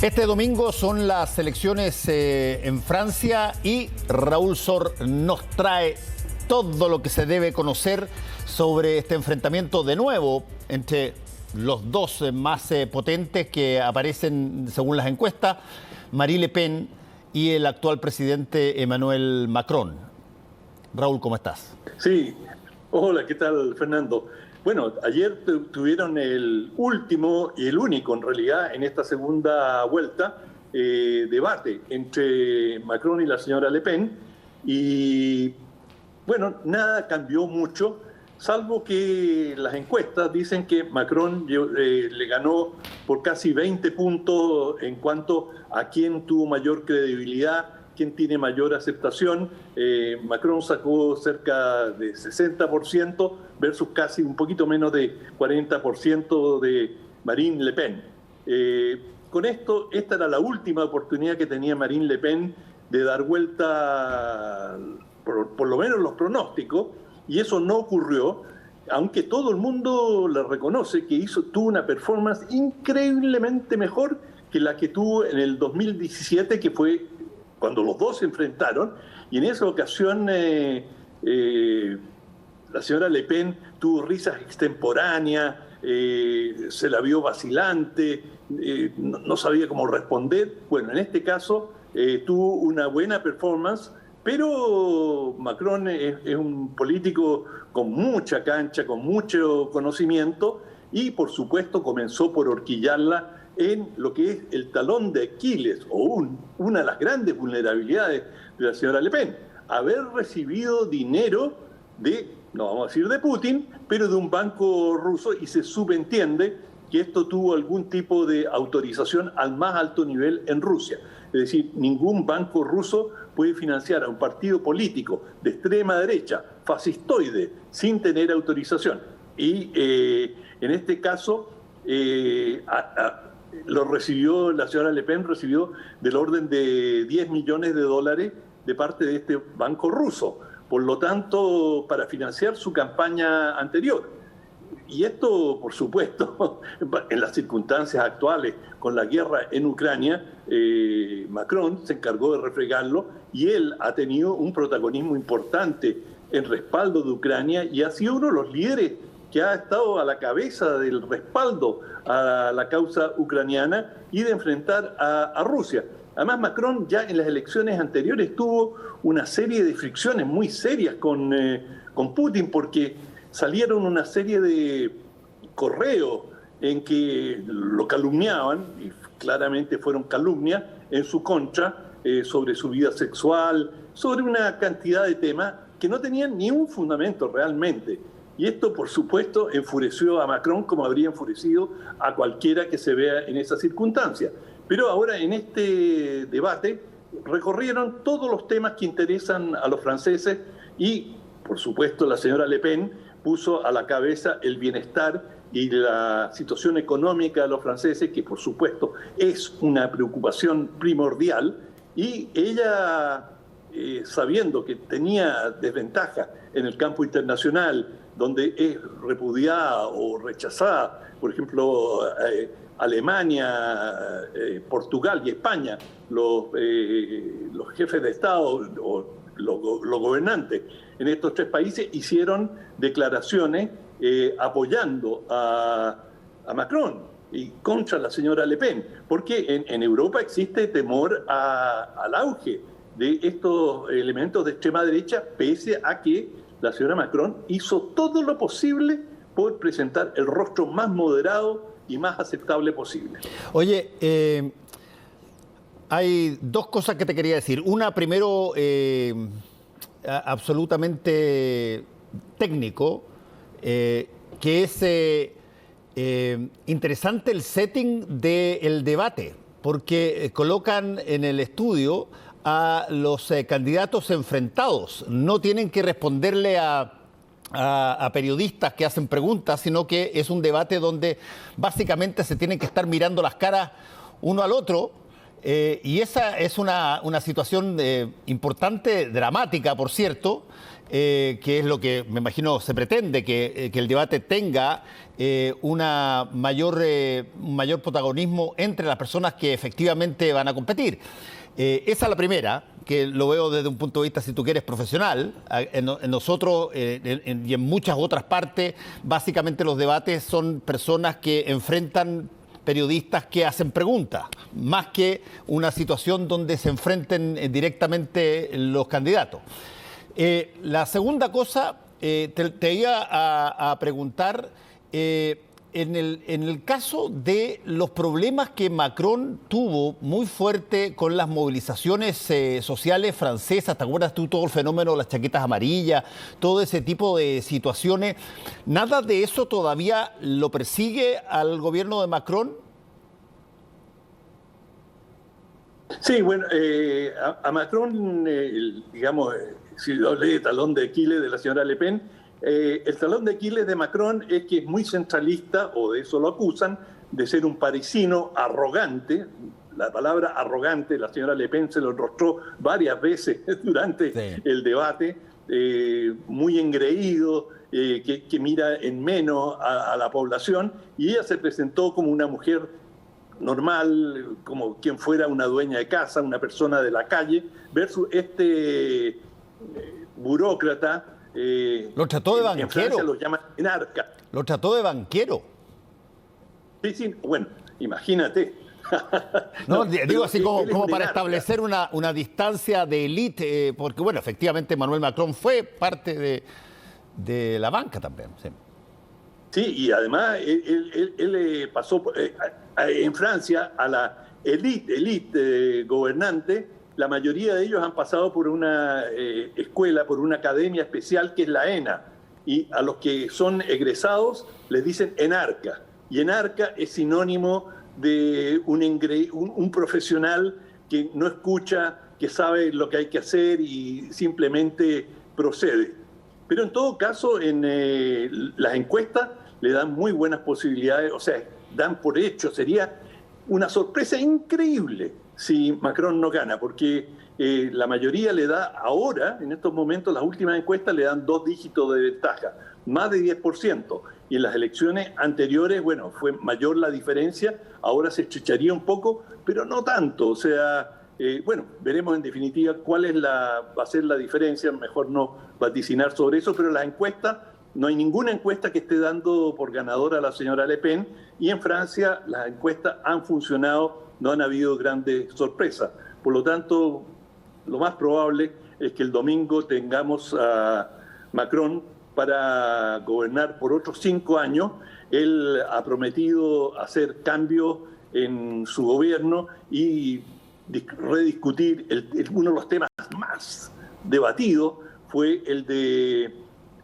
Este domingo son las elecciones en Francia y Raúl Sor nos trae todo lo que se debe conocer sobre este enfrentamiento de nuevo entre los dos más potentes que aparecen según las encuestas, Marine Le Pen y el actual presidente Emmanuel Macron. Raúl, ¿cómo estás? Sí, hola, ¿qué tal, Fernando? Bueno, ayer tuvieron el último y el único, en realidad, en esta segunda vuelta, debate entre Macron y la señora Le Pen. Y, bueno, nada cambió mucho, salvo que las encuestas dicen que Macron le ganó por casi 20 puntos en cuanto a quién tuvo mayor credibilidad, quién tiene mayor aceptación. Macron sacó cerca de 60% versus casi un poquito menos de 40% de Marine Le Pen. Con esto, esta era la última oportunidad que tenía Marine Le Pen de dar vuelta, por lo menos los pronósticos, y eso no ocurrió, aunque todo el mundo le reconoce que tuvo una performance increíblemente mejor que la que tuvo en el 2017, que fue cuando los dos se enfrentaron, y en esa ocasión la señora Le Pen tuvo risas extemporáneas, se la vio vacilante, no sabía cómo responder. Bueno, en este caso tuvo una buena performance, pero Macron es un político con mucha cancha, con mucho conocimiento, y por supuesto comenzó por horquillarla en lo que es el talón de Aquiles, o una de las grandes vulnerabilidades de la señora Le Pen, haber recibido dinero no vamos a decir de Putin, pero de un banco ruso, y se subentiende que esto tuvo algún tipo de autorización al más alto nivel en Rusia. Es decir, ningún banco ruso puede financiar a un partido político de extrema derecha, fascistoide, sin tener autorización. Y en este caso, la señora Le Pen recibió del orden de 10 millones de dólares de parte de este banco ruso, por lo tanto, para financiar su campaña anterior. Y esto, por supuesto, en las circunstancias actuales, con la guerra en Ucrania, Macron se encargó de refregarlo, y él ha tenido un protagonismo importante en respaldo de Ucrania, y ha sido uno de los líderes que ha estado a la cabeza del respaldo a la causa ucraniana y de enfrentar a Rusia. Además, Macron ya en las elecciones anteriores tuvo una serie de fricciones muy serias con Putin, porque salieron una serie de correos en que lo calumniaban, y claramente fueron calumnias en su contra, sobre su vida sexual, sobre una cantidad de temas que no tenían ni un fundamento realmente. Y esto, por supuesto, enfureció a Macron, como habría enfurecido a cualquiera que se vea en esa circunstancia. Pero ahora, en este debate, recorrieron todos los temas que interesan a los franceses, y, por supuesto, la señora Le Pen puso a la cabeza el bienestar y la situación económica de los franceses, que, por supuesto, es una preocupación primordial, y ella, sabiendo que tenía desventaja en el campo internacional, donde es repudiada o rechazada, por ejemplo, Alemania, Portugal y España, los jefes de Estado o los gobernantes en estos tres países hicieron declaraciones apoyando a Macron y contra la señora Le Pen, porque en Europa existe temor al auge de estos elementos de extrema derecha, pese a que la señora Macron hizo todo lo posible por presentar el rostro más moderado y más aceptable posible. Oye, hay dos cosas que te quería decir. Una, primero, absolutamente técnico, que es interesante el setting del debate, porque colocan en el estudio a los candidatos enfrentados. No tienen que responderle a periodistas que hacen preguntas, sino que es un debate donde básicamente se tienen que estar mirando las caras uno al otro Y esa es una situación importante, dramática, por cierto, que es lo que me imagino se pretende, que el debate tenga un mayor protagonismo entre las personas que efectivamente van a competir. Esa es la primera, que lo veo desde un punto de vista, si tú quieres, profesional. En nosotros y en muchas otras partes, básicamente los debates son personas que enfrentan periodistas que hacen preguntas, más que una situación donde se enfrenten directamente los candidatos. La segunda cosa, te iba a preguntar, en el caso de los problemas que Macron tuvo muy fuerte con las movilizaciones sociales francesas, ¿te acuerdas tú todo el fenómeno de las chaquetas amarillas, todo ese tipo de situaciones? ¿Nada de eso todavía lo persigue al gobierno de Macron? Sí, bueno, a Macron, digamos, si lo lee talón de Aquiles de la señora Le Pen, el talón de Aquiles de Macron es que es muy centralista, o de eso lo acusan, de ser un parisino arrogante. La palabra arrogante, la señora Le Pen se lo enrostró varias veces durante el debate, muy engreído, que mira en menos a la población, y ella se presentó como una mujer normal, como quien fuera una dueña de casa, una persona de la calle, versus este burócrata. Lo trató de banquero. En Francia lo llaman enarca. Lo trató de banquero. Sí, bueno, imagínate. No, digo así como para establecer una distancia de élite, porque bueno, efectivamente Emmanuel Macron fue parte de la banca también. Sí, sí, y además él pasó en Francia a la élite gobernante. La mayoría de ellos han pasado por una escuela, por una academia especial que es la ENA. Y a los que son egresados les dicen enarca. Y enarca es sinónimo de un profesional que no escucha, que sabe lo que hay que hacer y simplemente procede. Pero en todo caso, en las encuestas le dan muy buenas posibilidades, o sea, dan por hecho, sería una sorpresa increíble si Macron no gana, porque la mayoría le da ahora, en estos momentos, las últimas encuestas le dan 2 dígitos de ventaja, más de 10%. Y en las elecciones anteriores, bueno, fue mayor la diferencia, ahora se estrecharía un poco, pero no tanto. O sea, bueno, veremos en definitiva cuál va a ser la diferencia, mejor no vaticinar sobre eso, pero las encuestas, no hay ninguna encuesta que esté dando por ganadora a la señora Le Pen, y en Francia las encuestas han funcionado, no han habido grandes sorpresas. Por lo tanto, lo más probable es que el domingo tengamos a Macron para gobernar por otros 5 años. Él ha prometido hacer cambios en su gobierno y rediscutir. Uno de los temas más debatidos fue el de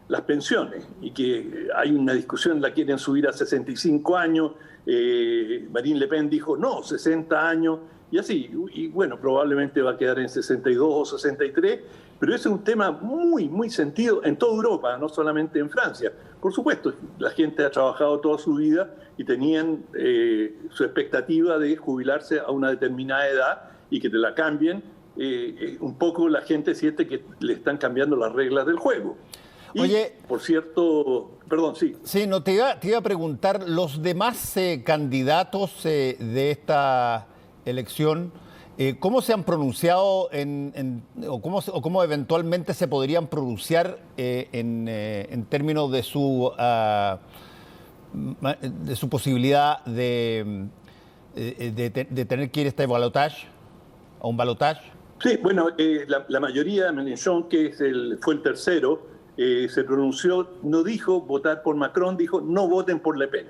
las pensiones, y que hay una discusión, la quieren subir a 65 años. Marine Le Pen dijo no, 60 años, y así, y bueno, probablemente va a quedar en 62 o 63, pero ese es un tema muy, muy sentido en toda Europa, no solamente en Francia. Por supuesto, la gente ha trabajado toda su vida y tenían su expectativa de jubilarse a una determinada edad y que te la cambien. Un poco la gente siente que le están cambiando las reglas del juego. Y, oye, por cierto, perdón, sí. Sí, no, te iba a preguntar, los demás candidatos de esta elección, ¿cómo se han pronunciado o cómo eventualmente se podrían pronunciar en términos de su posibilidad de tener que ir a este balotaje, a un balotaje? Sí, bueno, la mayoría, Mélenchon, que fue el tercero, se pronunció, no dijo votar por Macron, dijo no voten por Le Pen.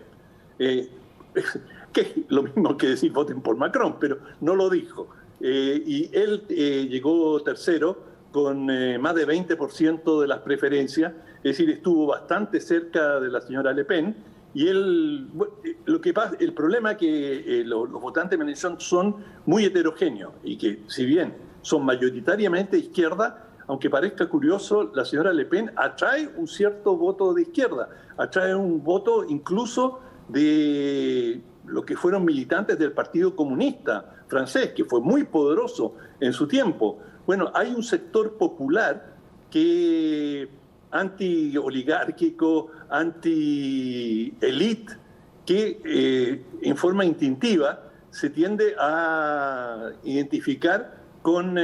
Que es lo mismo que decir voten por Macron, pero no lo dijo. Y él llegó tercero con más de 20% de las preferencias, es decir, estuvo bastante cerca de la señora Le Pen. Y lo que pasa, el problema es que los votantes de Mélenchon son muy heterogéneos y que, si bien son mayoritariamente izquierda, aunque parezca curioso, la señora Le Pen atrae un cierto voto de izquierda, atrae un voto incluso de lo los que fueron militantes del Partido Comunista francés, que fue muy poderoso en su tiempo. Bueno, hay un sector popular que anti-oligárquico, anti-elite, que en forma instintiva se tiende a identificar con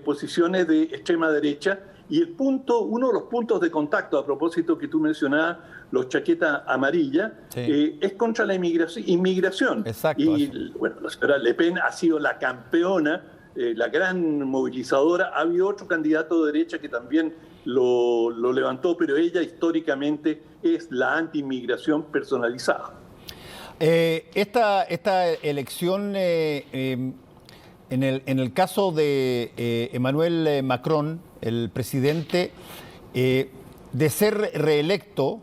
posiciones de extrema derecha. Y uno de los puntos de contacto, a propósito que tú mencionabas, los chaquetas amarillas, sí, es contra la inmigración. Exacto. Y bueno, la señora Le Pen ha sido la campeona, la gran movilizadora. Ha habido otro candidato de derecha que también lo levantó, pero ella históricamente es la anti-inmigración personalizada. Esta elección, en el caso de Emmanuel Macron, el presidente, de ser reelecto,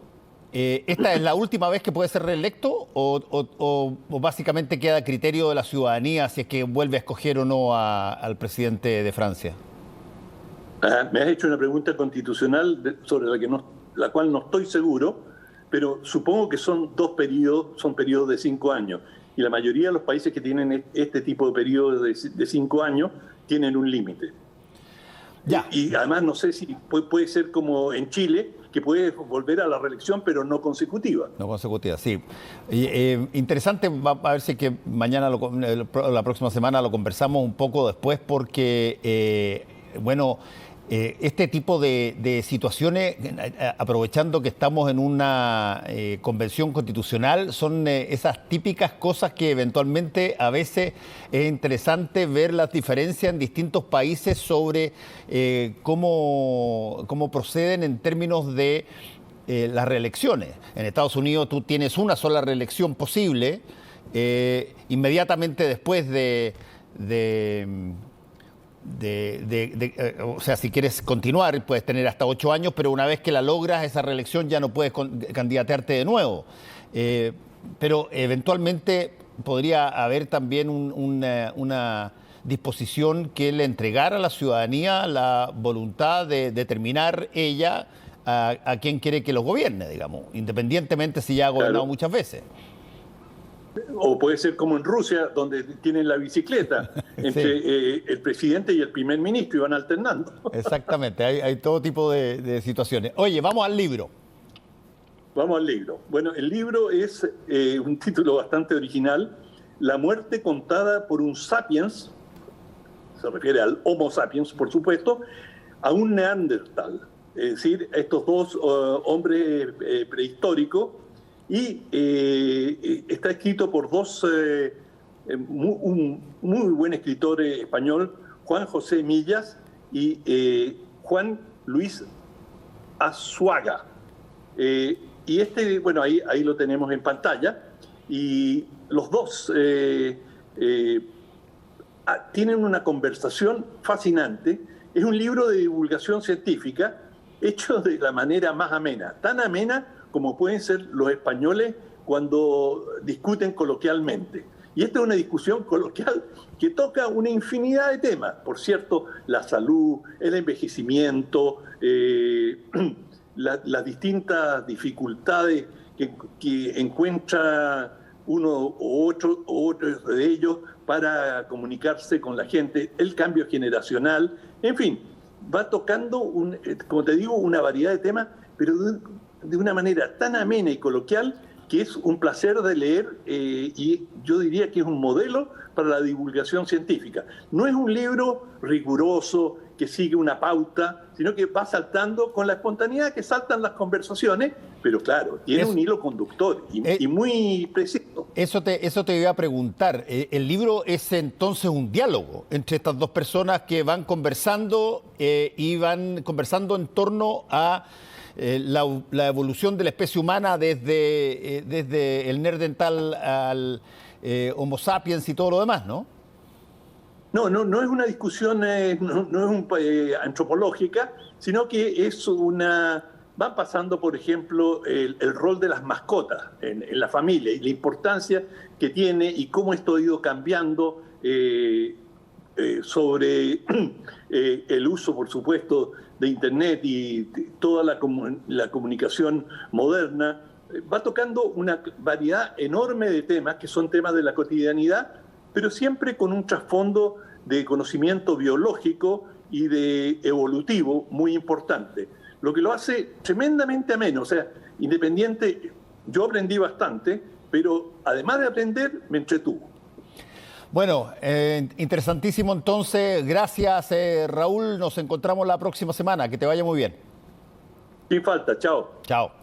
¿esta es la última vez que puede ser reelecto o básicamente queda a criterio de la ciudadanía si es que vuelve a escoger o no al presidente de Francia? Me has hecho una pregunta constitucional sobre la cual no estoy seguro, pero supongo que son periodos de 5 años. Y la mayoría de los países que tienen este tipo de periodos de 5 años tienen un límite. Y además no sé si puede ser como en Chile, que puede volver a la reelección, pero no consecutiva. No consecutiva, sí. Interesante, a ver si es que mañana, la próxima semana lo conversamos un poco después, porque, este tipo de situaciones, aprovechando que estamos en una convención constitucional, son esas típicas cosas que eventualmente a veces es interesante ver las diferencias en distintos países sobre cómo proceden en términos de las reelecciones. En Estados Unidos tú tienes una sola reelección posible, inmediatamente después o sea, si quieres continuar, puedes tener hasta 8 años, pero una vez que la logras, esa reelección ya no puedes candidatearte de nuevo. Pero eventualmente podría haber también una disposición que le entregara a la ciudadanía la voluntad de determinar ella a quién quiere que los gobierne, digamos, independientemente si ya ha gobernado muchas veces. O puede ser como en Rusia, donde tienen la bicicleta entre sí, el presidente y el primer ministro y van alternando. Exactamente, hay todo tipo de situaciones. Oye, vamos al libro. Vamos al libro. Bueno, el libro es un título bastante original, La muerte contada por un sapiens, se refiere al Homo sapiens, por supuesto, a un neandertal. Es decir, estos dos hombres prehistóricos. Y está escrito por un muy buen escritor español, Juan José Millas y Juan Luis Azuaga. Y bueno, ahí lo tenemos en pantalla. Y los dos tienen una conversación fascinante. Es un libro de divulgación científica hecho de la manera más amena, tan amena como pueden ser los españoles cuando discuten coloquialmente. Y esta es una discusión coloquial que toca una infinidad de temas. Por cierto, la salud, el envejecimiento, las distintas dificultades que encuentra uno u otro de ellos para comunicarse con la gente, el cambio generacional, en fin, va tocando, como te digo, una variedad de temas, pero de una manera tan amena y coloquial que es un placer de leer y yo diría que es un modelo para la divulgación científica. No es un libro riguroso que sigue una pauta, sino que va saltando con la espontaneidad que saltan las conversaciones, pero claro, tiene un hilo conductor y muy preciso. Eso te iba a preguntar. El libro es entonces un diálogo entre estas dos personas que van conversando y van conversando en torno a la evolución de la especie humana desde el neandertal al Homo sapiens y todo lo demás, ¿no? No es una discusión antropológica, sino que van pasando, por ejemplo, el rol de las mascotas en la familia y la importancia que tiene y cómo esto ha ido cambiando sobre el uso, por supuesto, de Internet y toda la comunicación moderna, va tocando una variedad enorme de temas que son temas de la cotidianidad, pero siempre con un trasfondo de conocimiento biológico y de evolutivo muy importante, lo que lo hace tremendamente ameno. O sea, independiente, yo aprendí bastante, pero además de aprender, me entretuvo. Bueno, interesantísimo entonces. Gracias, Raúl. Nos encontramos la próxima semana. Que te vaya muy bien. Sin falta, chao. Chao.